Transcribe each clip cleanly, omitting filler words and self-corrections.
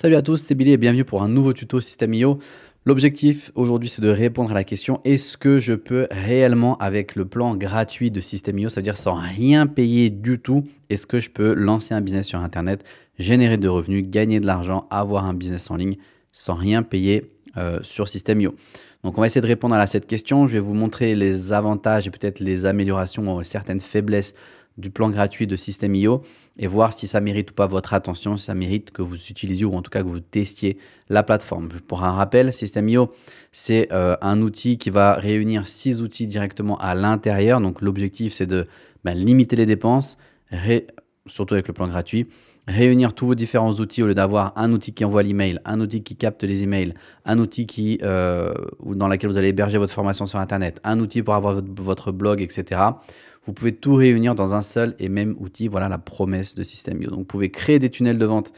Salut à tous, c'est Billy et bienvenue pour un nouveau tuto System.io. L'objectif aujourd'hui c'est de répondre à la question est-ce que je peux réellement avec le plan gratuit de System.io, c'est-à-dire sans rien payer du tout, est-ce que je peux lancer un business sur internet, générer de revenus, gagner de l'argent, avoir un business en ligne sans rien payer sur System.io. Donc on va essayer de répondre à cette question, je vais vous montrer les avantages et peut-être les améliorations ou certaines faiblesses du plan gratuit de System.io et voir si ça mérite ou pas votre attention, si ça mérite que vous utilisiez ou en tout cas que vous testiez la plateforme. Pour un rappel, System.io, c'est un outil qui va réunir 6 outils directement à l'intérieur. Donc l'objectif, c'est de limiter les dépenses, surtout avec le plan gratuit, réunir tous vos différents outils au lieu d'avoir un outil qui envoie l'email, un outil qui capte les emails, un outil dans lequel vous allez héberger votre formation sur Internet, un outil pour avoir votre blog, etc. Vous pouvez tout réunir dans un seul et même outil. Voilà la promesse de System.io. Donc, vous pouvez créer des tunnels de vente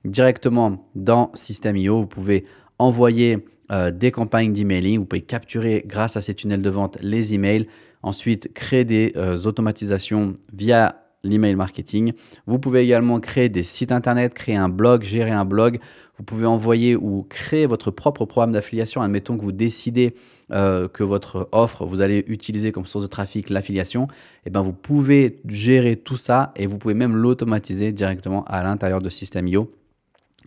directement dans System.io. Vous pouvez envoyer des campagnes d'emailing. Vous pouvez capturer grâce à ces tunnels de vente les emails. Ensuite, créer des automatisations via l'email marketing. Vous pouvez également créer des sites internet, créer un blog, gérer un blog. Vous pouvez envoyer ou créer votre propre programme d'affiliation. Admettons que vous décidez que votre offre, vous allez utiliser comme source de trafic l'affiliation. Et ben vous pouvez gérer tout ça et vous pouvez même l'automatiser directement à l'intérieur de System.io.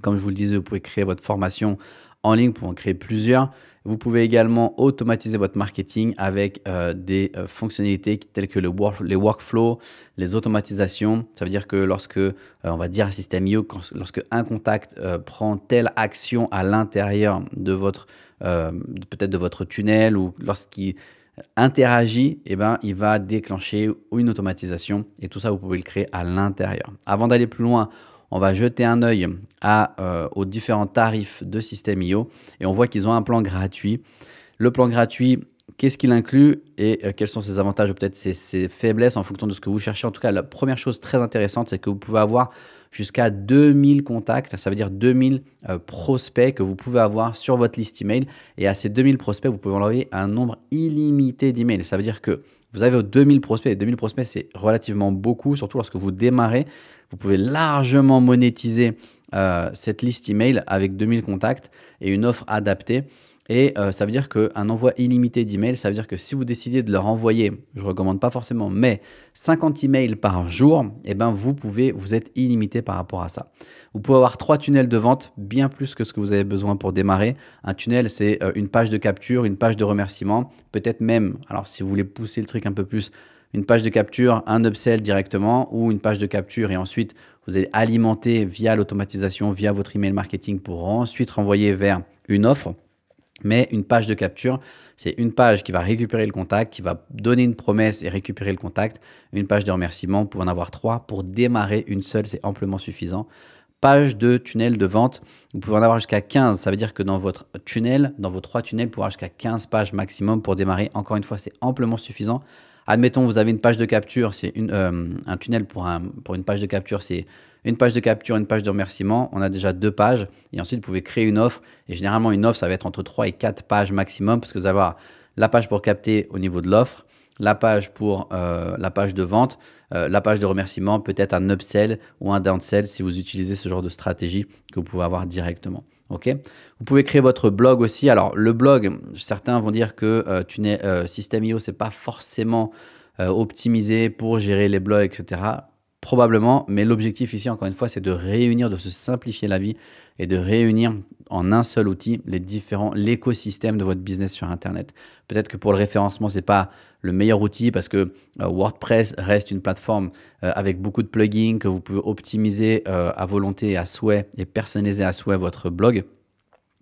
Comme je vous le disais, vous pouvez créer votre formation en ligne, vous pouvez en créer plusieurs. Vous pouvez également automatiser votre marketing avec des fonctionnalités telles que les workflows, les automatisations. Ça veut dire que lorsque, on va dire à System.io, lorsque un contact prend telle action à l'intérieur de votre, peut-être de votre tunnel ou lorsqu'il interagit, eh ben, il va déclencher une automatisation et tout ça, vous pouvez le créer à l'intérieur. Avant d'aller plus loin, on va jeter un œil aux différents tarifs de System.io et on voit qu'ils ont un plan gratuit. Le plan gratuit, qu'est-ce qu'il inclut et quels sont ses avantages ou peut-être ses faiblesses en fonction de ce que vous cherchez. En tout cas, la première chose très intéressante, c'est que vous pouvez avoir jusqu'à 2000 contacts, ça veut dire 2000 prospects que vous pouvez avoir sur votre liste email. Et à ces 2000 prospects, vous pouvez envoyer un nombre illimité d'emails. Ça veut dire que vous avez 2000 prospects. Et 2000 prospects, c'est relativement beaucoup, surtout lorsque vous démarrez. Vous pouvez largement monétiser cette liste email avec 2000 contacts et une offre adaptée. Et ça veut dire qu'un envoi illimité d'emails, ça veut dire que si vous décidez de leur envoyer, je ne recommande pas forcément, mais 50 emails par jour, eh ben vous êtes illimité par rapport à ça. Vous pouvez avoir 3 tunnels de vente, bien plus que ce que vous avez besoin pour démarrer. Un tunnel, c'est une page de capture, une page de remerciement, peut-être même, alors si vous voulez pousser le truc un peu plus, une page de capture, un upsell directement ou une page de capture et ensuite vous allez alimenter via l'automatisation, via votre email marketing pour ensuite renvoyer vers une offre. Mais une page de capture, c'est une page qui va récupérer le contact, qui va donner une promesse et récupérer le contact. Une page de remerciement, vous pouvez en avoir 3. Pour démarrer une seule, c'est amplement suffisant. Page de tunnel de vente, vous pouvez en avoir jusqu'à 15. Ça veut dire que dans votre tunnel, dans vos 3 tunnels, vous pouvez avoir jusqu'à 15 pages maximum pour démarrer. Encore une fois, c'est amplement suffisant. Admettons, vous avez une page de capture, c'est un tunnel pour une page de capture, c'est une page de capture, une page de remerciement. On a déjà 2 pages et ensuite vous pouvez créer une offre. Et généralement, une offre, ça va être entre 3 et 4 pages maximum parce que vous allez avoir la page pour capter au niveau de l'offre, la page pour la page de vente, la page de remerciement, peut-être un upsell ou un downsell si vous utilisez ce genre de stratégie que vous pouvez avoir directement. Okay. Vous pouvez créer votre blog aussi. Alors, le blog, certains vont dire que System.io, ce n'est pas forcément optimisé pour gérer les blogs, etc. Probablement, mais l'objectif ici, encore une fois, c'est de réunir, de se simplifier la vie et de réunir en un seul outil l'écosystème de votre business sur Internet. Peut-être que pour le référencement, ce n'est pas le meilleur outil parce que WordPress reste une plateforme avec beaucoup de plugins que vous pouvez optimiser à volonté et à souhait et personnaliser à souhait votre blog.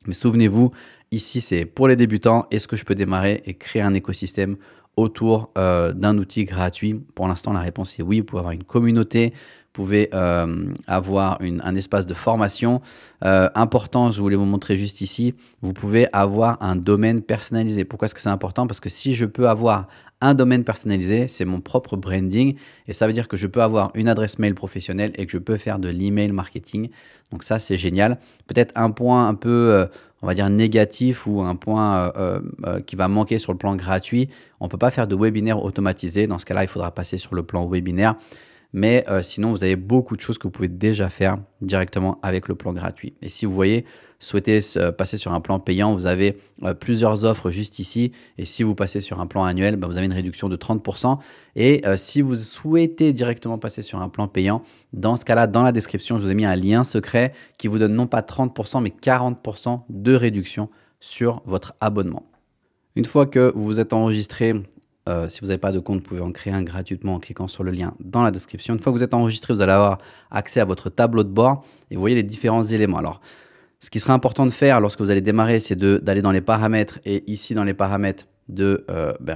Mais souvenez-vous, ici, c'est pour les débutants. Est-ce que je peux démarrer et créer un écosystème autour d'un outil gratuit? Pour l'instant, la réponse est oui. Vous pouvez avoir une communauté, vous pouvez avoir un espace de formation. Important, je voulais vous montrer juste ici, vous pouvez avoir un domaine personnalisé. Pourquoi est-ce que c'est important? Parce que si je peux avoir un domaine personnalisé, c'est mon propre branding et ça veut dire que je peux avoir une adresse mail professionnelle et que je peux faire de l'email marketing. Donc ça, c'est génial. Peut-être un point un peu, on va dire négatif ou un point qui va manquer sur le plan gratuit. On ne peut pas faire de webinaire automatisé. Dans ce cas-là, il faudra passer sur le plan webinaire. Mais sinon, vous avez beaucoup de choses que vous pouvez déjà faire directement avec le plan gratuit. Et si vous voyez, souhaitez passer sur un plan payant, vous avez plusieurs offres juste ici. Et si vous passez sur un plan annuel, vous avez une réduction de 30%. Et si vous souhaitez directement passer sur un plan payant, dans ce cas-là, dans la description, je vous ai mis un lien secret qui vous donne non pas 30%, mais 40% de réduction sur votre abonnement. Une fois que vous vous êtes enregistré, si vous n'avez pas de compte, vous pouvez en créer un gratuitement en cliquant sur le lien dans la description. Une fois que vous êtes enregistré, vous allez avoir accès à votre tableau de bord et vous voyez les différents éléments. Alors, ce qui sera important de faire lorsque vous allez démarrer, c'est d'aller dans les paramètres et ici dans les paramètres de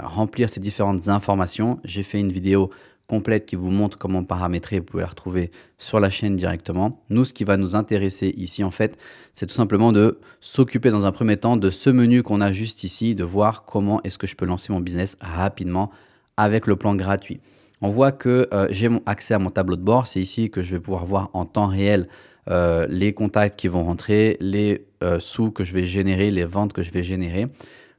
remplir ces différentes informations. J'ai fait une vidéo complète qui vous montre comment paramétrer. Vous pouvez la retrouver sur la chaîne directement. Nous, ce qui va nous intéresser ici, en fait, c'est tout simplement de s'occuper dans un premier temps de ce menu qu'on a juste ici, de voir comment est-ce que je peux lancer mon business rapidement avec le plan gratuit. On voit que j'ai accès à mon tableau de bord. C'est ici que je vais pouvoir voir en temps réel les contacts qui vont rentrer, les sous que je vais générer, les ventes que je vais générer.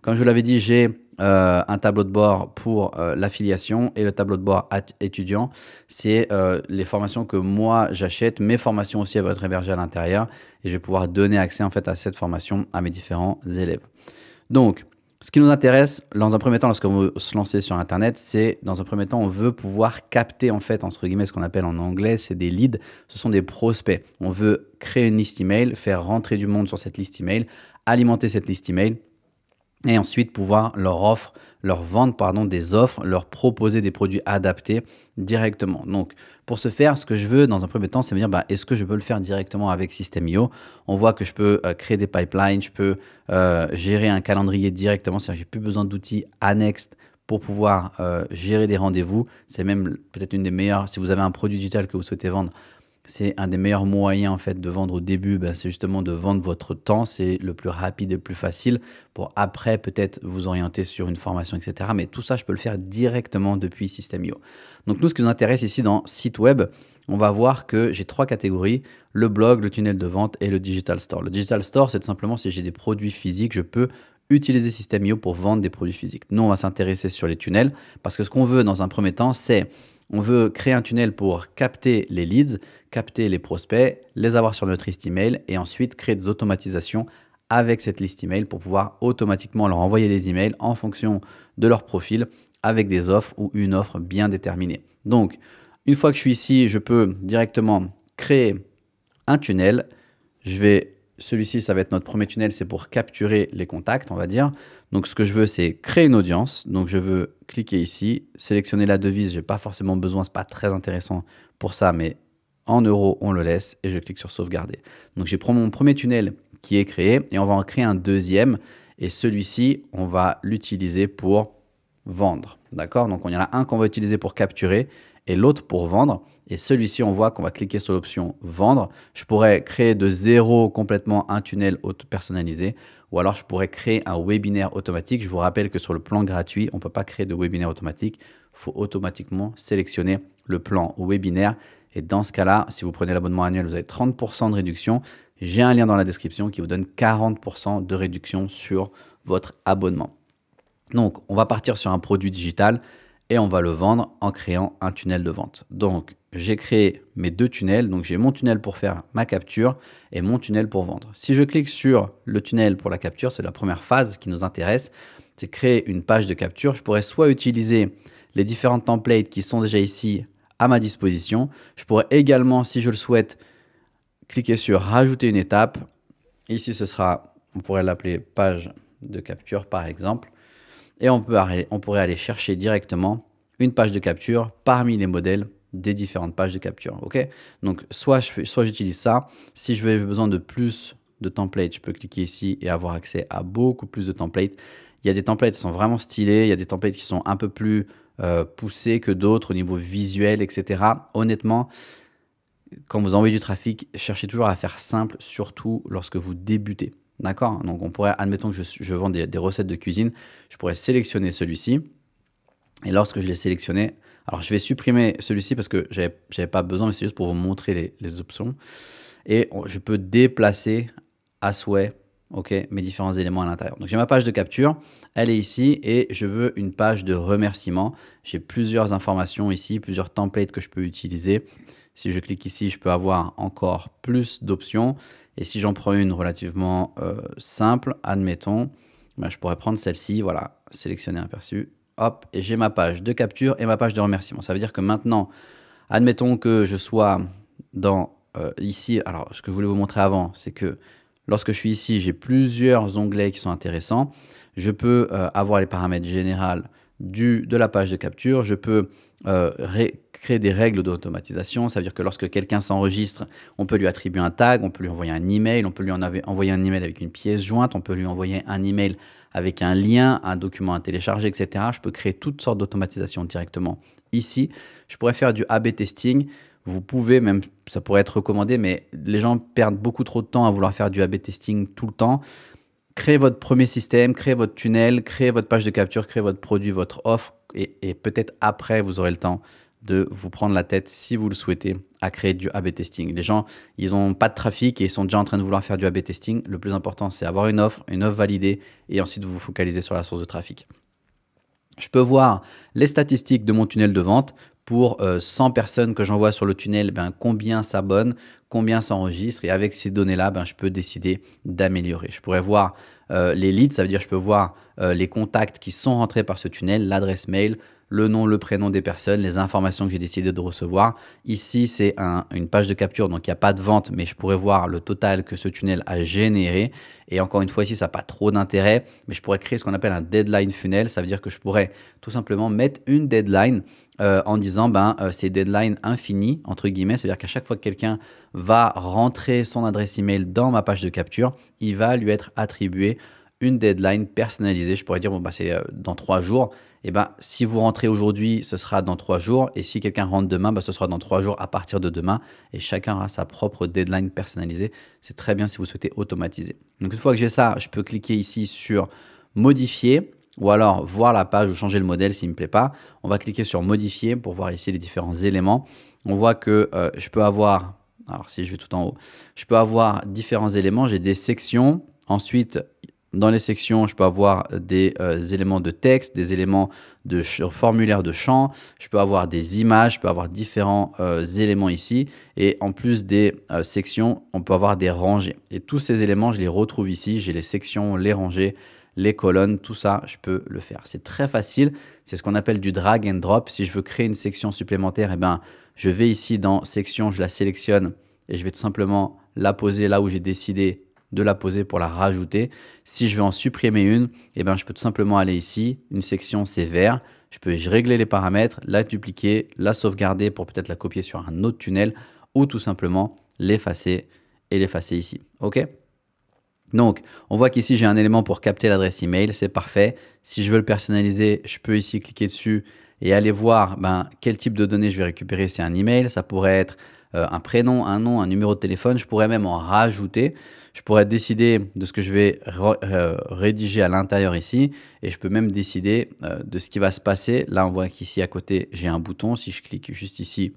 Comme je vous l'avais dit, j'ai un tableau de bord pour l'affiliation et le tableau de bord étudiant. C'est les formations que moi j'achète, mes formations aussi vont être hébergées à l'intérieur et je vais pouvoir donner accès en fait à cette formation à mes différents élèves. Donc, ce qui nous intéresse dans un premier temps lorsqu'on veut se lancer sur Internet, c'est dans un premier temps, on veut pouvoir capter en fait, entre guillemets, ce qu'on appelle en anglais, c'est des leads, ce sont des prospects. On veut créer une liste email, faire rentrer du monde sur cette liste email, alimenter cette liste email et ensuite pouvoir leur vendre des offres, leur proposer des produits adaptés directement. Donc, pour ce faire, ce que je veux dans un premier temps, c'est me dire, est-ce que je peux le faire directement avec System.io? On voit que je peux créer des pipelines, je peux gérer un calendrier directement, c'est-à-dire que j'ai plus besoin d'outils annexes pour pouvoir gérer des rendez-vous. C'est même peut-être une des meilleures, si vous avez un produit digital que vous souhaitez vendre, c'est un des meilleurs moyens en fait de vendre au début, c'est justement de vendre votre temps. C'est le plus rapide et le plus facile pour après peut-être vous orienter sur une formation, etc. Mais tout ça, je peux le faire directement depuis System.io. Donc nous, ce qui nous intéresse ici dans site web, on va voir que j'ai 3 catégories, le blog, le tunnel de vente et le digital store. Le digital store, c'est tout simplement si j'ai des produits physiques, je peux utiliser System.io pour vendre des produits physiques. Nous, on va s'intéresser sur les tunnels parce que ce qu'on veut dans un premier temps, c'est on veut créer un tunnel pour capter les leads, capter les prospects, les avoir sur notre liste email et ensuite créer des automatisations avec cette liste email pour pouvoir automatiquement leur envoyer des emails en fonction de leur profil avec des offres ou une offre bien déterminée. Donc, une fois que je suis ici, je peux directement créer un tunnel. Celui-ci, ça va être notre premier tunnel, c'est pour capturer les contacts, on va dire. Donc, ce que je veux, c'est créer une audience. Donc, je veux cliquer ici, sélectionner la devise. Je n'ai pas forcément besoin, ce n'est pas très intéressant pour ça, mais en euros, on le laisse et je clique sur sauvegarder. Donc, j'ai pris mon premier tunnel qui est créé et on va en créer un deuxième. Et celui-ci, on va l'utiliser pour vendre. D'accord? Donc, il y en a un qu'on va utiliser pour capturer et l'autre pour vendre. Et celui-ci, on voit qu'on va cliquer sur l'option vendre. Je pourrais créer de zéro complètement un tunnel personnalisé ou alors je pourrais créer un webinaire automatique. Je vous rappelle que sur le plan gratuit, on ne peut pas créer de webinaire automatique. Il faut automatiquement sélectionner le plan webinaire. Et dans ce cas-là, si vous prenez l'abonnement annuel, vous avez 30% de réduction. J'ai un lien dans la description qui vous donne 40% de réduction sur votre abonnement. Donc, on va partir sur un produit digital et on va le vendre en créant un tunnel de vente. Donc, j'ai créé mes 2 tunnels. Donc, j'ai mon tunnel pour faire ma capture et mon tunnel pour vendre. Si je clique sur le tunnel pour la capture, c'est la première phase qui nous intéresse. C'est créer une page de capture. Je pourrais soit utiliser les différentes templates qui sont déjà ici à ma disposition. Je pourrais également, si je le souhaite, cliquer sur rajouter une étape. Ici, on pourrait l'appeler page de capture par exemple. Et on pourrait aller chercher directement une page de capture parmi les modèles des différentes pages de capture. Okay, donc, soit j'utilise ça. Si je veux besoin de plus de templates, je peux cliquer ici et avoir accès à beaucoup plus de templates. Il y a des templates qui sont vraiment stylés. Il y a des templates qui sont un peu plus poussés que d'autres au niveau visuel, etc. Honnêtement, quand vous envoyez du trafic, cherchez toujours à faire simple, surtout lorsque vous débutez. D'accord? Donc, on pourrait, admettons que je vends des recettes de cuisine, je pourrais sélectionner celui-ci. Et lorsque je l'ai sélectionné, alors je vais supprimer celui-ci parce que j'avais pas besoin, mais c'est juste pour vous montrer les options. Et je peux déplacer à souhait ok, mes différents éléments à l'intérieur. Donc j'ai ma page de capture, elle est ici et je veux une page de remerciement. J'ai plusieurs informations ici, plusieurs templates que je peux utiliser. Si je clique ici, je peux avoir encore plus d'options. Et si j'en prends une relativement simple, admettons, ben, je pourrais prendre celle-ci, voilà, sélectionner aperçu, hop, et j'ai ma page de capture et ma page de remerciement. Ça veut dire que maintenant, admettons que je sois dans ici, alors ce que je voulais vous montrer avant, c'est que lorsque je suis ici, j'ai plusieurs onglets qui sont intéressants. Je peux avoir les paramètres généraux de la page de capture. Je peux créer des règles d'automatisation. Ça veut dire que lorsque quelqu'un s'enregistre, on peut lui attribuer un tag, on peut lui envoyer un email, on peut lui envoyer un email avec une pièce jointe, on peut lui envoyer un email avec un lien, un document à télécharger, etc. Je peux créer toutes sortes d'automatisation directement ici. Je pourrais faire du A/B testing. Vous pouvez même, ça pourrait être recommandé, mais les gens perdent beaucoup trop de temps à vouloir faire du A/B testing tout le temps. Créez votre premier système, créez votre tunnel, créez votre page de capture, créez votre produit, votre offre, et peut-être après, vous aurez le temps de vous prendre la tête, si vous le souhaitez, à créer du A/B testing. Les gens, ils n'ont pas de trafic et ils sont déjà en train de vouloir faire du A/B testing. Le plus important, c'est avoir une offre validée, et ensuite vous vous focalisez sur la source de trafic. Je peux voir les statistiques de mon tunnel de vente. Pour 100 personnes que j'envoie sur le tunnel, ben, combien s'abonnent, combien s'enregistrent. Et avec ces données-là, ben, je peux décider d'améliorer. Je pourrais voir les leads, ça veut dire que je peux voir les contacts qui sont rentrés par ce tunnel, l'adresse mail, le nom, le prénom des personnes, les informations que j'ai décidé de recevoir. Ici, c'est une page de capture, donc il n'y a pas de vente, mais je pourrais voir le total que ce tunnel a généré. Et encore une fois, ici, ça n'a pas trop d'intérêt, mais je pourrais créer ce qu'on appelle un deadline funnel. Ça veut dire que je pourrais tout simplement mettre une deadline en disant c'est deadline infini, entre guillemets. C'est-à-dire qu'à chaque fois que quelqu'un va rentrer son adresse email dans ma page de capture, il va lui être attribué une deadline personnalisée. Je pourrais dire, bon, c'est dans 3 jours. Et si vous rentrez aujourd'hui, ce sera dans 3 jours. Et si quelqu'un rentre demain, ce sera dans 3 jours à partir de demain. Et chacun aura sa propre deadline personnalisée. C'est très bien si vous souhaitez automatiser. Donc, une fois que j'ai ça, je peux cliquer ici sur modifier ou alors voir la page ou changer le modèle s'il ne me plaît pas. On va cliquer sur modifier pour voir ici les différents éléments. On voit que je peux avoir, alors si je vais tout en haut, je peux avoir différents éléments. J'ai des sections. Ensuite, dans les sections, je peux avoir des éléments de texte, des éléments de formulaire de champ. Je peux avoir des images, je peux avoir différents éléments ici. Et en plus des sections, on peut avoir des rangées. Et tous ces éléments, je les retrouve ici. J'ai les sections, les rangées, les colonnes, tout ça, je peux le faire. C'est très facile. C'est ce qu'on appelle du drag and drop. Si je veux créer une section supplémentaire, je vais ici dans section, je la sélectionne et je vais tout simplement la poser là où j'ai décidé de la poser pour la rajouter. Si je veux en supprimer une, je peux tout simplement aller ici. Une section, c'est vert. Je peux régler les paramètres, la dupliquer, la sauvegarder pour peut-être la copier sur un autre tunnel ou tout simplement l'effacer et l'effacer ici. OK ? Donc, on voit qu'ici, j'ai un élément pour capter l'adresse email. C'est parfait. Si je veux le personnaliser, je peux ici cliquer dessus et aller voir quel type de données je vais récupérer. C'est un email. Ça pourrait être un prénom, un nom, un numéro de téléphone. Je pourrais même en rajouter. Je pourrais décider de ce que je vais rédiger à l'intérieur ici. Et je peux même décider de ce qui va se passer. Là, on voit qu'ici, à côté, j'ai un bouton. Si je clique juste ici,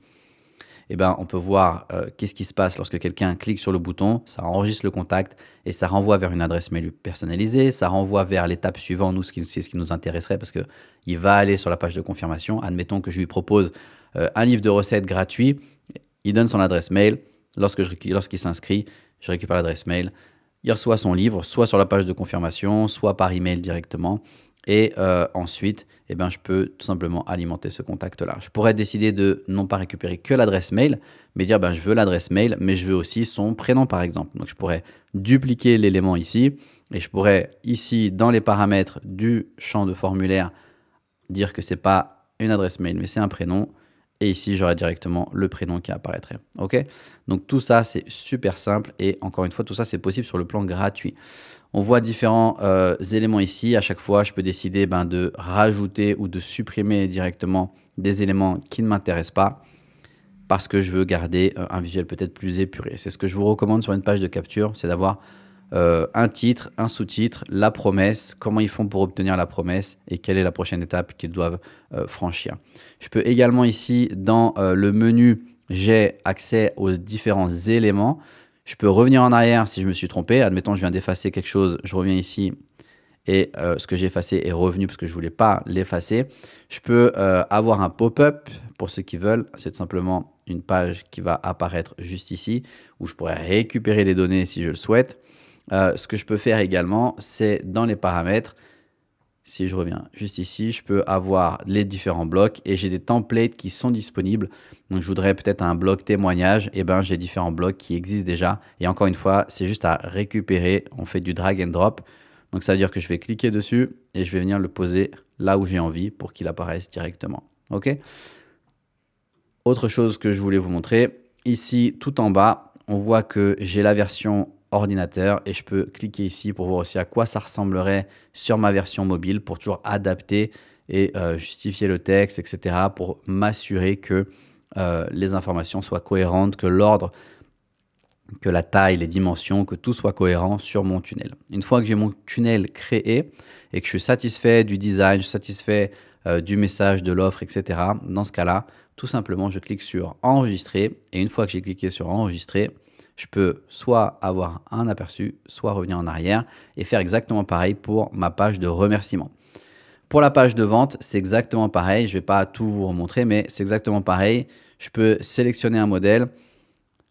on peut voir qu'est-ce qui se passe lorsque quelqu'un clique sur le bouton. Ça enregistre le contact et ça renvoie vers une adresse mail personnalisée. Ça renvoie vers l'étape suivante. Nous, c'est ce qui nous intéresserait parce qu'il va aller sur la page de confirmation. Admettons que je lui propose un livre de recettes gratuit. Il donne son adresse mail. Lorsqu'il s'inscrit, je récupère l'adresse mail. Il reçoit son livre, soit sur la page de confirmation, soit par email directement. Et ensuite, je peux tout simplement alimenter ce contact-là. Je pourrais décider de non pas récupérer que l'adresse mail, mais dire je veux l'adresse mail, mais je veux aussi son prénom par exemple. Donc je pourrais dupliquer l'élément ici et je pourrais ici dans les paramètres du champ de formulaire dire que ce n'est pas une adresse mail, mais c'est un prénom. Et ici, j'aurai directement le prénom qui apparaîtrait. OK ? Donc tout ça, c'est super simple. Et encore une fois, tout ça, c'est possible sur le plan gratuit. On voit différents éléments ici. À chaque fois, je peux décider de rajouter ou de supprimer directement des éléments qui ne m'intéressent pas parce que je veux garder un visuel peut-être plus épuré. C'est ce que je vous recommande sur une page de capture, c'est d'avoir un titre, un sous-titre, la promesse, comment ils font pour obtenir la promesse et quelle est la prochaine étape qu'ils doivent franchir. Je peux également ici, dans le menu, j'ai accès aux différents éléments. Je peux revenir en arrière si je me suis trompé. Admettons, je viens d'effacer quelque chose, je reviens ici et ce que j'ai effacé est revenu parce que je ne voulais pas l'effacer. Je peux avoir un pop-up pour ceux qui veulent. C'est tout simplement une page qui va apparaître juste ici où je pourrais récupérer les données si je le souhaite. Ce que je peux faire également, c'est dans les paramètres. Si je reviens juste ici, je peux avoir les différents blocs et j'ai des templates qui sont disponibles. Donc, je voudrais peut-être un bloc témoignage. Et ben, j'ai différents blocs qui existent déjà. Et encore une fois, c'est juste à récupérer. On fait du drag and drop. Donc, ça veut dire que je vais cliquer dessus et je vais venir le poser là où j'ai envie pour qu'il apparaisse directement. OK? Autre chose que je voulais vous montrer. Ici, tout en bas, on voit que j'ai la version ordinateur et je peux cliquer ici pour voir aussi à quoi ça ressemblerait sur ma version mobile pour toujours adapter et justifier le texte, etc. pour m'assurer que les informations soient cohérentes, que l'ordre, que la taille, les dimensions, que tout soit cohérent sur mon tunnel. Une fois que j'ai mon tunnel créé et que je suis satisfait du design, je suis satisfait du message, de l'offre, etc. Dans ce cas-là, tout simplement, je clique sur enregistrer et une fois que j'ai cliqué sur enregistrer, je peux soit avoir un aperçu, soit revenir en arrière et faire exactement pareil pour ma page de remerciement. Pour la page de vente, c'est exactement pareil. Je ne vais pas tout vous remontrer, mais c'est exactement pareil. Je peux sélectionner un modèle.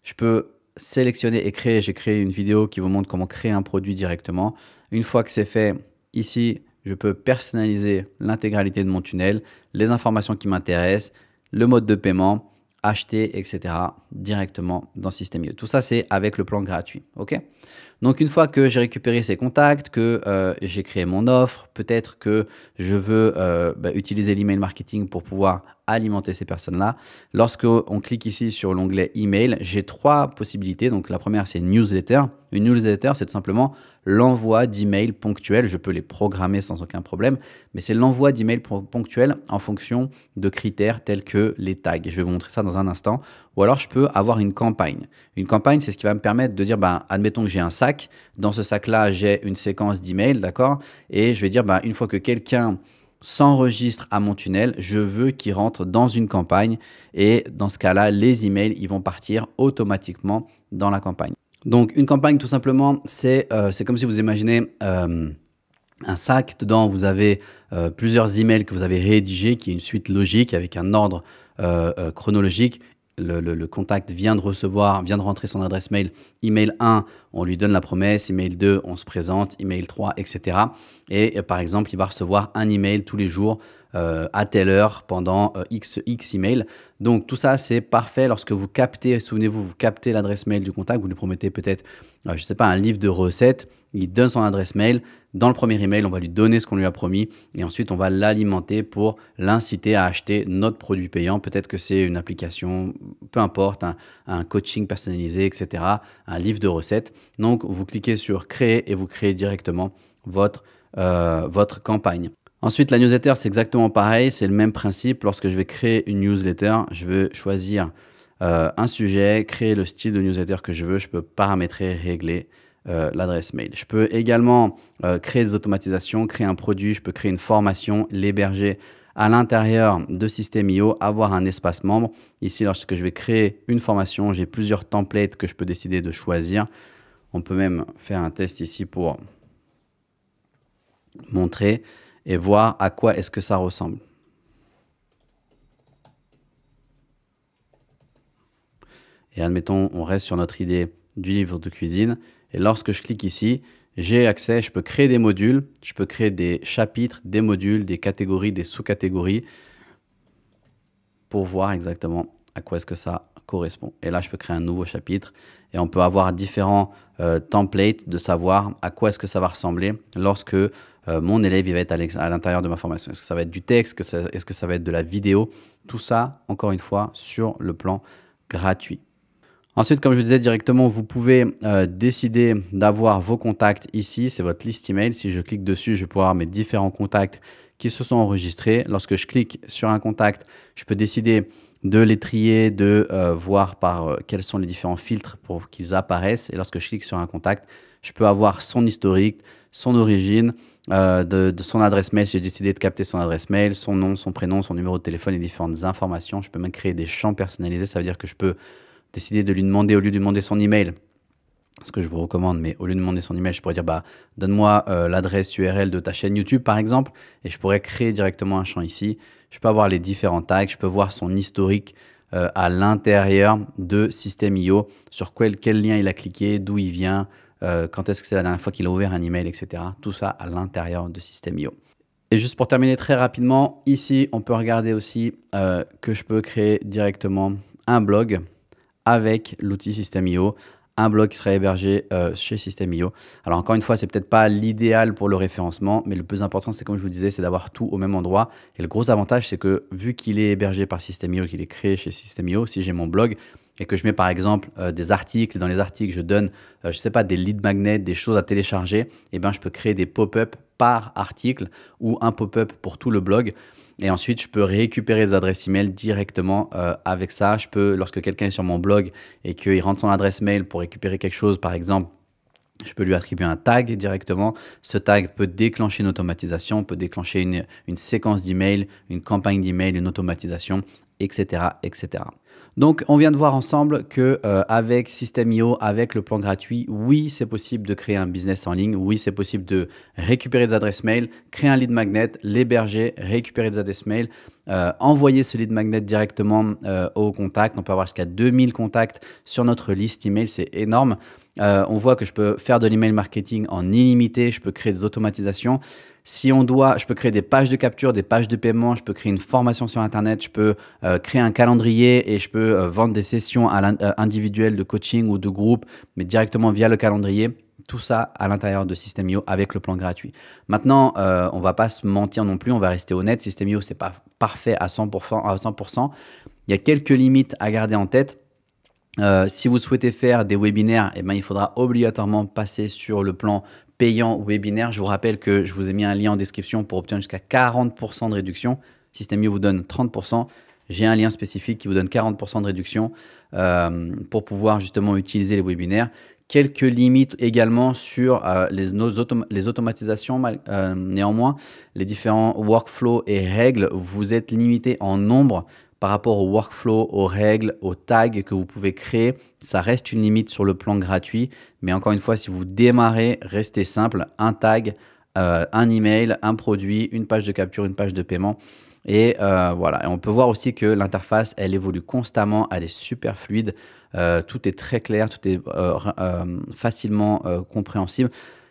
Je peux sélectionner et créer. J'ai créé une vidéo qui vous montre comment créer un produit directement. Une fois que c'est fait, ici, je peux personnaliser l'intégralité de mon tunnel, les informations qui m'intéressent, le mode de paiement, acheter, etc. directement dans System.io. Tout ça, c'est avec le plan gratuit. OK? Donc, une fois que j'ai récupéré ces contacts, que j'ai créé mon offre, peut-être que je veux utiliser l'email marketing pour pouvoir alimenter ces personnes-là. Lorsqu'on clique ici sur l'onglet email, j'ai 3 possibilités. Donc, la première, c'est newsletter. Une newsletter, c'est tout simplement l'envoi d'emails ponctuels. Je peux les programmer sans aucun problème, mais c'est l'envoi d'emails ponctuels en fonction de critères tels que les tags. Je vais vous montrer ça dans un instant. Ou alors, je peux avoir une campagne. Une campagne, c'est ce qui va me permettre de dire, admettons que j'ai un sac. Dans ce sac-là, j'ai une séquence d'emails, d'accord? Et je vais dire, une fois que quelqu'un s'enregistre à mon tunnel, je veux qu'il rentre dans une campagne. Et dans ce cas-là, les emails, ils vont partir automatiquement dans la campagne. Donc, une campagne, tout simplement, c'est comme si vous imaginez un sac. Dedans, vous avez plusieurs emails que vous avez rédigés, qui est une suite logique avec un ordre chronologique. Le contact vient de rentrer son adresse mail. Email 1, on lui donne la promesse. Email 2, on se présente. Email 3, etc. Et par exemple, il va recevoir un email tous les jours à telle heure pendant X email. Donc, tout ça, c'est parfait lorsque vous captez, souvenez-vous, vous captez l'adresse mail du contact, vous lui promettez peut-être, je ne sais pas, un livre de recettes, il donne son adresse mail. Dans le premier email, on va lui donner ce qu'on lui a promis et ensuite, on va l'alimenter pour l'inciter à acheter notre produit payant. Peut-être que c'est une application, peu importe, un coaching personnalisé, etc., un livre de recettes. Donc, vous cliquez sur « Créer » et vous créez directement votre campagne. Ensuite, la newsletter, c'est exactement pareil. C'est le même principe. Lorsque je vais créer une newsletter, je vais choisir un sujet, créer le style de newsletter que je veux. Je peux paramétrer, régler l'adresse mail. Je peux également créer des automatisations, créer un produit. Je peux créer une formation, l'héberger à l'intérieur de System.io, avoir un espace membre. Ici, lorsque je vais créer une formation, j'ai plusieurs templates que je peux décider de choisir. On peut même faire un test ici pour montrer et voir à quoi est-ce que ça ressemble. Et admettons, on reste sur notre idée du livre de cuisine. Et lorsque je clique ici, j'ai accès, je peux créer des modules, je peux créer des chapitres, des modules, des catégories, des sous-catégories pour voir exactement à quoi est-ce que ça correspond. Et là, je peux créer un nouveau chapitre et on peut avoir différents templates de savoir à quoi est-ce que ça va ressembler lorsque mon élève il va être à l'intérieur de ma formation. Est-ce que ça va être du texte? Est-ce que ça va être de la vidéo? Tout ça, encore une fois, sur le plan gratuit. Ensuite, comme je vous disais directement, vous pouvez décider d'avoir vos contacts ici. C'est votre liste email. Si je clique dessus, je vais pouvoir avoir mes différents contacts qui se sont enregistrés. Lorsque je clique sur un contact, je peux décider de les trier, de voir par quels sont les différents filtres pour qu'ils apparaissent. Et lorsque je clique sur un contact, je peux avoir son historique, son origine, de son adresse mail si j'ai décidé de capter son adresse mail, son nom, son prénom, son numéro de téléphone et différentes informations. Je peux même créer des champs personnalisés. Ça veut dire que je peux décider de lui demander, au lieu de lui demander son email, ce que je vous recommande, mais au lieu de demander son email, je pourrais dire bah, donne-moi l'adresse URL de ta chaîne YouTube par exemple, et je pourrais créer directement un champ ici. Je peux avoir les différents tags, je peux voir son historique à l'intérieur de System.io, sur quel lien il a cliqué, d'où il vient, quand est-ce que c'est la dernière fois qu'il a ouvert un email, etc. Tout ça à l'intérieur de System.io. Et juste pour terminer très rapidement, ici, on peut regarder aussi que je peux créer directement un blog avec l'outil System.io, un blog qui sera hébergé chez System.io. Alors encore une fois, c'est peut-être pas l'idéal pour le référencement, mais le plus important, c'est comme je vous disais, c'est d'avoir tout au même endroit. Et le gros avantage, c'est que vu qu'il est hébergé par System.io, qu'il est créé chez System.io, si j'ai mon blog et que je mets par exemple des articles, dans les articles, je donne, je sais pas, des lead magnets, des choses à télécharger, et ben je peux créer des pop-up par article ou un pop-up pour tout le blog. Et ensuite, je peux récupérer les adresses email directement avec ça. Je peux, lorsque quelqu'un est sur mon blog et qu'il rentre son adresse mail pour récupérer quelque chose, par exemple, je peux lui attribuer un tag directement. Ce tag peut déclencher une automatisation, peut déclencher une séquence d'emails, une campagne d'email, une automatisation, etc., etc. Donc, on vient de voir ensemble que avec System.io, avec le plan gratuit, oui, c'est possible de créer un business en ligne. Oui, c'est possible de récupérer des adresses mail, créer un lead magnet, l'héberger, récupérer des adresses mail, envoyer ce lead magnet directement au contact. On peut avoir jusqu'à 2000 contacts sur notre liste email, c'est énorme. On voit que je peux faire de l'email marketing en illimité, je peux créer des automatisations. Si on doit, je peux créer des pages de capture, des pages de paiement, je peux créer une formation sur Internet, je peux créer un calendrier et je peux vendre des sessions individuelles de coaching ou de groupe, mais directement via le calendrier. Tout ça à l'intérieur de System.io avec le plan gratuit. Maintenant, on ne va pas se mentir non plus, on va rester honnête. System.io, ce n'est pas parfait à 100%. Il y a quelques limites à garder en tête. Si vous souhaitez faire des webinaires, eh ben, il faudra obligatoirement passer sur le plan payant webinaire. Je vous rappelle que je vous ai mis un lien en description pour obtenir jusqu'à 40% de réduction. System.io vous donne 30%. J'ai un lien spécifique qui vous donne 40% de réduction pour pouvoir justement utiliser les webinaires. Quelques limites également sur les automatisations. Néanmoins, les différents workflows et règles, vous êtes limité en nombre par rapport au workflow, aux règles, aux tags que vous pouvez créer. Ça reste une limite sur le plan gratuit. Mais encore une fois, si vous démarrez, restez simple. Un tag, un email, un produit, une page de capture, une page de paiement. Et voilà. Et on peut voir aussi que l'interface, elle évolue constamment. Elle est super fluide. Tout est très clair. Tout est facilement compréhensible.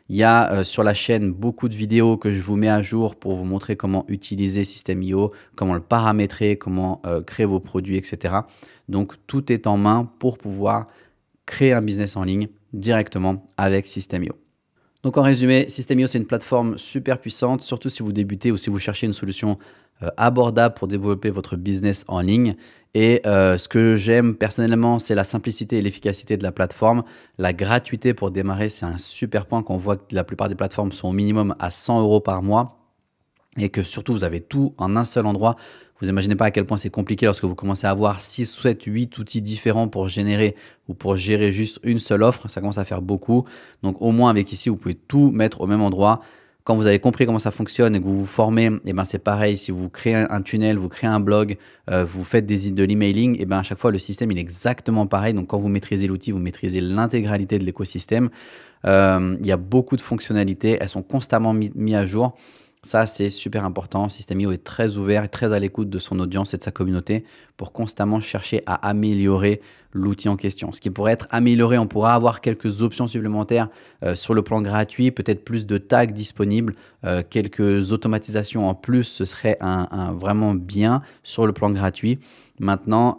Il y a sur la chaîne beaucoup de vidéos que je vous mets à jour pour vous montrer comment utiliser System.io, comment le paramétrer, comment créer vos produits, etc. Donc, tout est en main pour pouvoir créer un business en ligne directement avec System.io. Donc, en résumé, System.io, c'est une plateforme super puissante, surtout si vous débutez ou si vous cherchez une solution abordable pour développer votre business en ligne. Et ce que j'aime personnellement, c'est la simplicité et l'efficacité de la plateforme. La gratuité pour démarrer, c'est un super point qu'on voit que la plupart des plateformes sont au minimum à 100 € par mois et que surtout, vous avez tout en un seul endroit. Vous imaginez pas à quel point c'est compliqué lorsque vous commencez à avoir 6, 7, 8 outils différents pour générer ou pour gérer juste une seule offre. Ça commence à faire beaucoup. Donc au moins avec ici, vous pouvez tout mettre au même endroit. Quand vous avez compris comment ça fonctionne et que vous vous formez, eh ben c'est pareil. Si vous créez un tunnel, vous créez un blog, vous faites de l'emailing, eh ben à chaque fois, le système il est exactement pareil. Donc, quand vous maîtrisez l'outil, vous maîtrisez l'intégralité de l'écosystème. Il y a beaucoup de fonctionnalités. Elles sont constamment mises à jour. Ça, c'est super important. System.io est très ouvert et très à l'écoute de son audience et de sa communauté pour constamment chercher à améliorer l'outil en question. Ce qui pourrait être amélioré, on pourra avoir quelques options supplémentaires sur le plan gratuit, peut-être plus de tags disponibles, quelques automatisations en plus, ce serait vraiment bien sur le plan gratuit. Maintenant,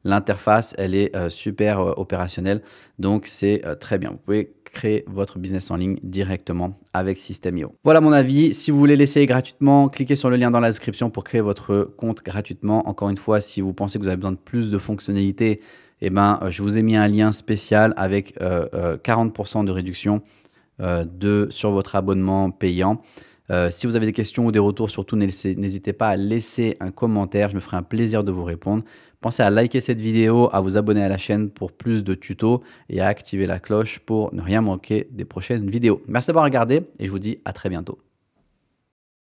l'interface, elle est super opérationnelle, donc c'est très bien. Vous pouvez créer votre business en ligne directement avec System.io. Voilà mon avis. Si vous voulez l'essayer gratuitement, cliquez sur le lien dans la description pour créer votre compte gratuitement. Encore une fois, si vous pensez que vous avez besoin de plus de fonctionnalités, eh ben, je vous ai mis un lien spécial avec 40% de réduction sur votre abonnement payant. Si vous avez des questions ou des retours, surtout n'hésitez pas à laisser un commentaire. Je me ferai un plaisir de vous répondre. Pensez à liker cette vidéo, à vous abonner à la chaîne pour plus de tutos et à activer la cloche pour ne rien manquer des prochaines vidéos. Merci d'avoir regardé et je vous dis à très bientôt.